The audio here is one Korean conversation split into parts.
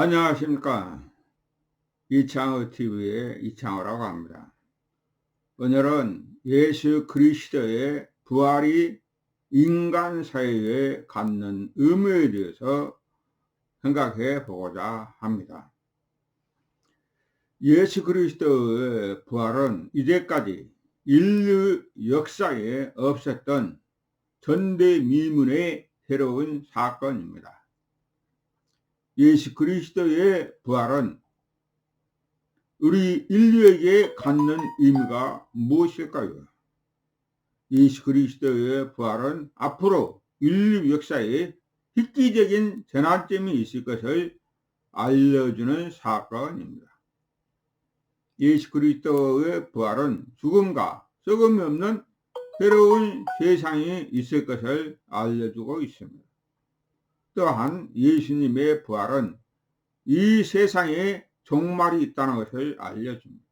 안녕하십니까. 이창호 TV의 이창호라고 합니다. 오늘은 예수 그리스도의 부활이 인간 사회에 갖는 의미에 대해서 생각해 보고자 합니다. 예수 그리스도의 부활은 이제까지 인류 역사에 없었던 전대미문의 새로운 사건입니다. 예수 그리스도의 부활은 우리 인류에게 갖는 의미가 무엇일까요? 예수 그리스도의 부활은 앞으로 인류 역사에 획기적인 전환점이 있을 것을 알려주는 사건입니다. 예수 그리스도의 부활은 죽음과 썩음이 없는 새로운 세상이 있을 것을 알려주고 있습니다. 또한 예수님의 부활은 이 세상에 종말이 있다는 것을 알려줍니다.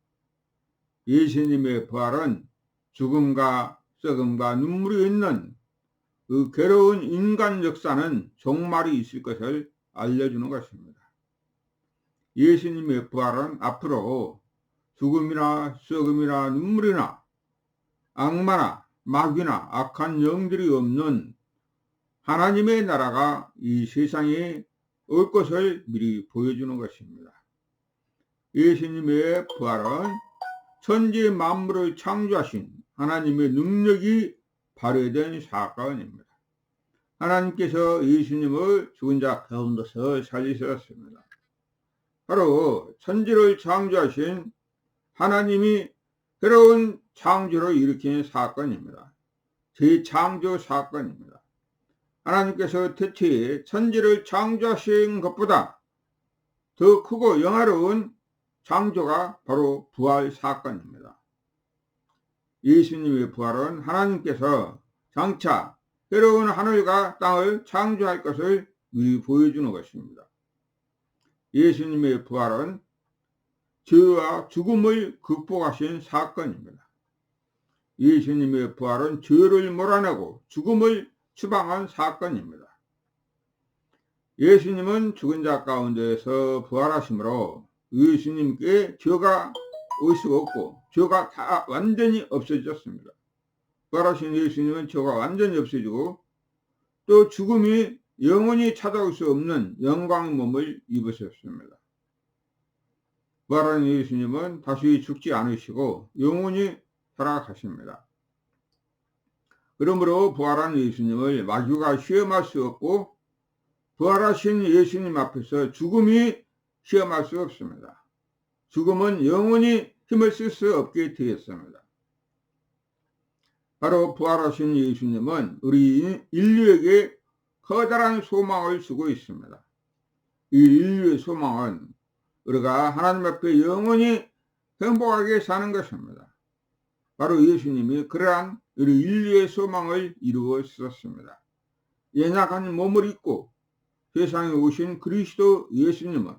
예수님의 부활은 죽음과 썩음과 눈물이 있는 그 괴로운 인간 역사는 종말이 있을 것을 알려주는 것입니다. 예수님의 부활은 앞으로 죽음이나 썩음이나 눈물이나 악마나 마귀나 악한 영들이 없는 하나님의 나라가 이 세상에 올 것을 미리 보여주는 것입니다. 예수님의 부활은 천지 만물을 창조하신 하나님의 능력이 발휘된 사건입니다. 하나님께서 예수님을 죽은 자 가운데서 살리셨습니다. 바로 천지를 창조하신 하나님이 새로운 창조를 일으킨 사건입니다. 재창조 사건입니다. 하나님께서 대체 천지를 창조하신 것보다 더 크고 영화로운 창조가 바로 부활 사건입니다. 예수님의 부활은 하나님께서 장차 새로운 하늘과 땅을 창조할 것을 미리 보여주는 것입니다. 예수님의 부활은 죄와 죽음을 극복하신 사건입니다. 예수님의 부활은 죄를 몰아내고 죽음을 추방한 사건입니다. 예수님은 죽은 자 가운데서 부활하심으로 예수님께 죄가 올 수가 없고 죄가 다 완전히 없어졌습니다. 부활하신 예수님은 죄가 완전히 없어지고 또 죽음이 영원히 찾아올 수 없는 영광의 몸을 입으셨습니다. 부활한 예수님은 다시 죽지 않으시고 영원히 살아가십니다. 그러므로 부활한 예수님을 마귀가 시험할 수 없고 부활하신 예수님 앞에서 죽음이 시험할 수 없습니다. 죽음은 영원히 힘을 쓸 수 없게 되었습니다. 바로 부활하신 예수님은 우리 인류에게 커다란 소망을 주고 있습니다. 이 인류의 소망은 우리가 하나님 앞에 영원히 행복하게 사는 것입니다. 바로 예수님이 그러한 우리 인류의 소망을 이루어 주셨습니다. 연약한 몸을 입고 세상에 오신 그리스도 예수님은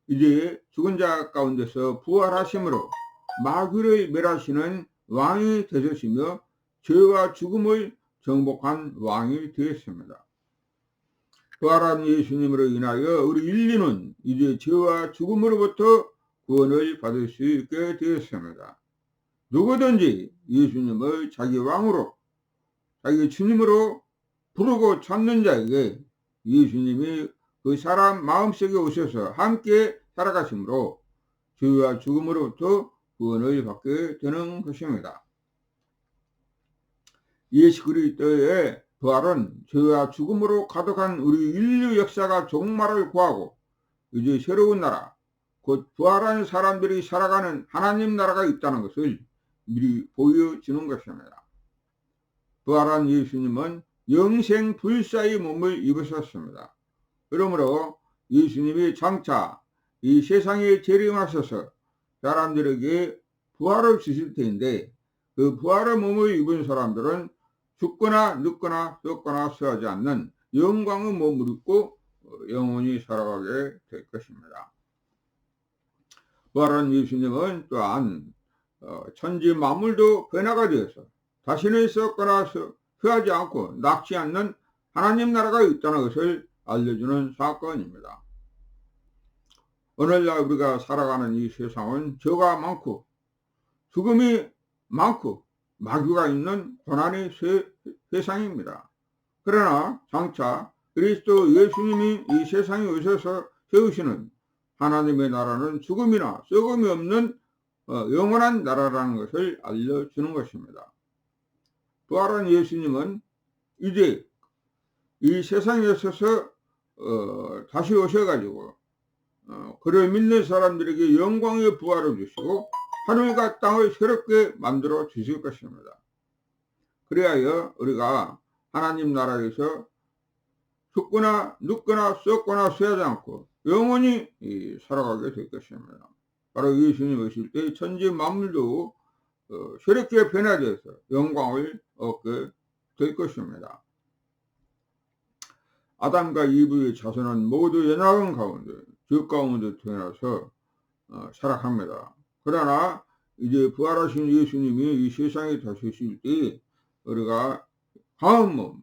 이제 죽은 자 가운데서 부활하심으로 마귀를 멸하시는 왕이 되셨으며 죄와 죽음을 정복한 왕이 되었습니다. 부활한 예수님으로 인하여 우리 인류는 이제 죄와 죽음으로부터 구원을 받을 수 있게 되었습니다. 누구든지 예수님을 자기 왕으로 자기 주님으로 부르고 찾는 자에게 예수님이 그 사람 마음속에 오셔서 함께 살아가심으로 죄와 죽음으로부터 구원을 받게 되는 것입니다. 예수 그리스도의 부활은 죄와 죽음으로 가득한 우리 인류 역사가 종말을 구하고 이제 새로운 나라, 곧 부활한 사람들이 살아가는 하나님 나라가 있다는 것을 미리 보여주는 것입니다. 부활한 예수님은 영생 불사의 몸을 입으셨습니다. 그러므로 예수님이 장차 이 세상에 재림하셔서 사람들에게 부활을 주실 텐데 그 부활의 몸을 입은 사람들은 죽거나 늙거나 썩거나 쇠하지 않는 영광의 몸을 입고 영원히 살아가게 될 것입니다. 부활한 예수님은 또한 천지 만물도 변화가 되어서 다시는 썩거나 쇠하지 않고 낡지 않는 하나님 나라가 있다는 것을 알려주는 사건입니다. 오늘날 우리가 살아가는 이 세상은 죄가 많고 죽음이 많고 마귀가 있는 고난의 세상입니다. 그러나 장차 그리스도 예수님이 이 세상에 오셔서 세우시는 하나님의 나라는 죽음이나 썩음이 없는 영원한 나라라는 것을 알려주는 것입니다. 부활한 예수님은 이제 이 세상에 오셔서 다시 오셔가지고 그를 믿는 사람들에게 영광의 부활을 주시고 하늘과 땅을 새롭게 만들어 주실 것입니다. 그리하여 우리가 하나님 나라에서 죽거나 눕거나 썩거나 쇠하지 않고 영원히 살아가게 될 것입니다. 바로 예수님 오실 때 천지 만물도 새롭게 변화되어서 영광을 얻게 될 것입니다. 아담과 이브의 자손은 모두 연약한 가운데 죄 가운데 태어나서 살아갑니다. 그러나 이제 부활하신 예수님이 이 세상에 다시 오실 때 우리가 강한 몸,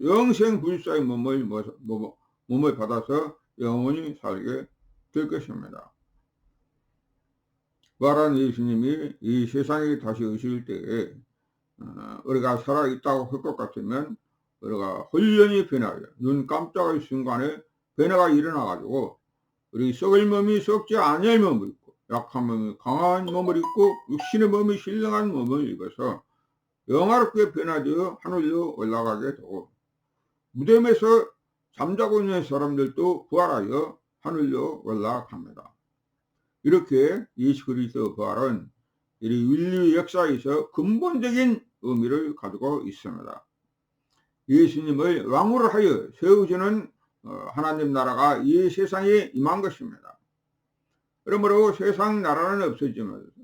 영생 불사의 몸을 받아서 영원히 살게 될 것입니다. 부활한 예수님이 이 세상에 다시 오실 때에 우리가 살아있다고 할 것 같으면 우리가 홀연히 변하여 눈 깜짝할 순간에 변화가 일어나가지고 우리 썩을 몸이 썩지 아니할 몸을 입고 약한 몸이 강한 몸을 입고 육신의 몸이 신령한 몸을 입어서 영화롭게 변화되어 하늘로 올라가게 되고 무덤에서 잠자고 있는 사람들도 부활하여 하늘로 올라갑니다. 이렇게 예수 그리스도 부활은 이 인류 역사에서 근본적인 의미를 가지고 있습니다. 예수님을 왕으로 하여 세우시는 하나님 나라가 이 세상에 임한 것입니다. 그러므로 세상 나라는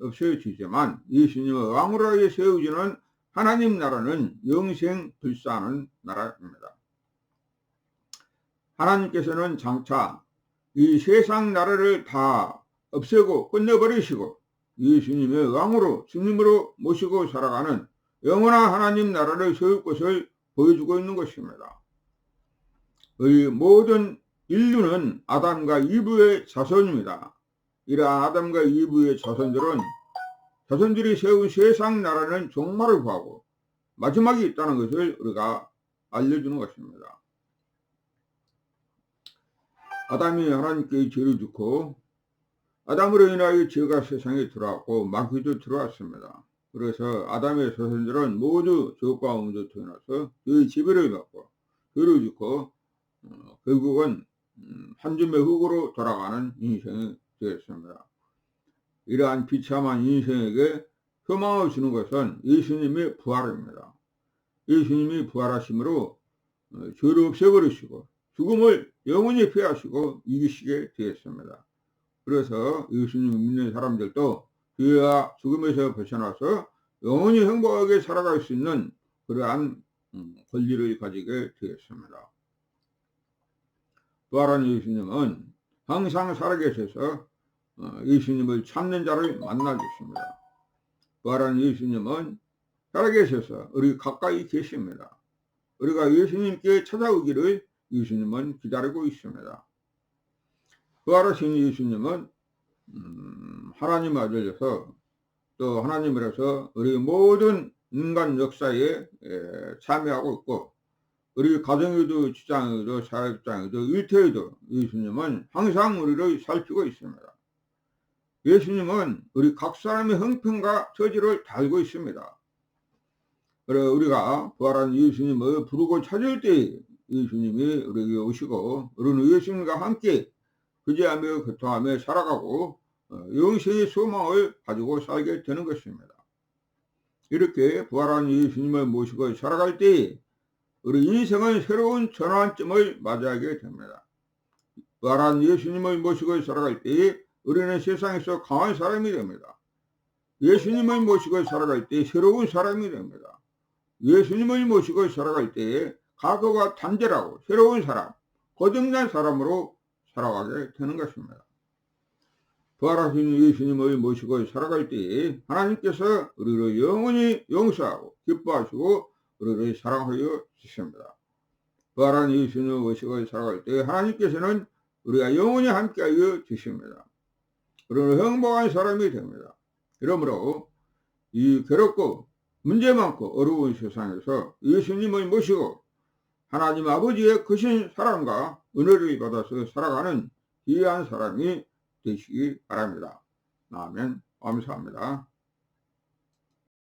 없어지지만 예수님을 왕으로 하여 세우시는 하나님 나라는 영생 불사하는 나라입니다. 하나님께서는 장차 이 세상 나라를 다 없애고 끝내버리시고 예수님의 왕으로 주님으로 모시고 살아가는 영원한 하나님 나라를 세울 것을 보여주고 있는 것입니다. 이 모든 인류는 아담과 이브의 자손입니다. 이러한 아담과 이브의 자손들이 세운 세상 나라는 종말을 구하고 마지막이 있다는 것을 우리가 알려주는 것입니다. 아담이 하나님께 죄를 짓고 아담으로 인하여 죄가 세상에 들어왔고 마귀도 들어왔습니다. 그래서 아담의 자손들은 모두 죄 가운데 태어나서 그의 지배를 받고 죄를 짓고 결국은 한 줌의 흙으로 돌아가는 인생이 되었습니다. 이러한 비참한 인생에게 소망을 주는 것은 예수님의 부활입니다. 예수님이 부활하심으로 죄를 없애버리시고 죽음을 영원히 피하시고 이기시게 되었습니다. 그래서 예수님을 믿는 사람들도 죄와 죽음에서 벗어나서 영원히 행복하게 살아갈 수 있는 그러한 권리를 가지게 되었습니다. 부활한 예수님은 항상 살아계셔서 예수님을 찾는 자를 만나주십니다. 부활한 예수님은 살아계셔서 우리 가까이 계십니다. 우리가 예수님께 찾아오기를 예수님은 기다리고 있습니다. 부활하신 예수님은 하나님 아들로서 또 하나님으로서 우리 모든 인간 역사에 참여하고 있고 우리 가정에도 직장에도 사회장에도 일터에도 예수님은 항상 우리를 살피고 있습니다. 예수님은 우리 각 사람의 형편과 처지를 다 알고 있습니다. 그래 우리가 부활한 예수님을 부르고 찾을 때 예수님이 우리에게 오시고 우리는 예수님과 함께 그제하며 교통하며 살아가고 영생의 소망을 가지고 살게 되는 것입니다. 이렇게 부활한 예수님을 모시고 살아갈 때 우리 인생은 새로운 전환점을 맞이하게 됩니다. 부활한 예수님을 모시고 살아갈 때 우리는 세상에서 강한 사람이 됩니다. 예수님을 모시고 살아갈 때 새로운 사람이 됩니다. 예수님을 모시고 살아갈 때 과거가 단절하고 새로운 사람, 거듭난 사람으로 살아가게 되는 것입니다. 부활하신 예수님을 모시고 살아갈 때 하나님께서 우리를 영원히 용서하고 기뻐하시고 우리를 사랑하여 주십니다. 부활한 예수님을 모시고 살아갈 때 하나님께서는 우리가 영원히 함께하여 주십니다. 우리는 행복한 사람이 됩니다. 그러므로 이 괴롭고 문제 많고 어려운 세상에서 예수님을 모시고 하나님 아버지의 크신 사랑과 은혜를 받아서 살아가는 귀한 사람이 되시기 바랍니다. 아멘. 감사합니다.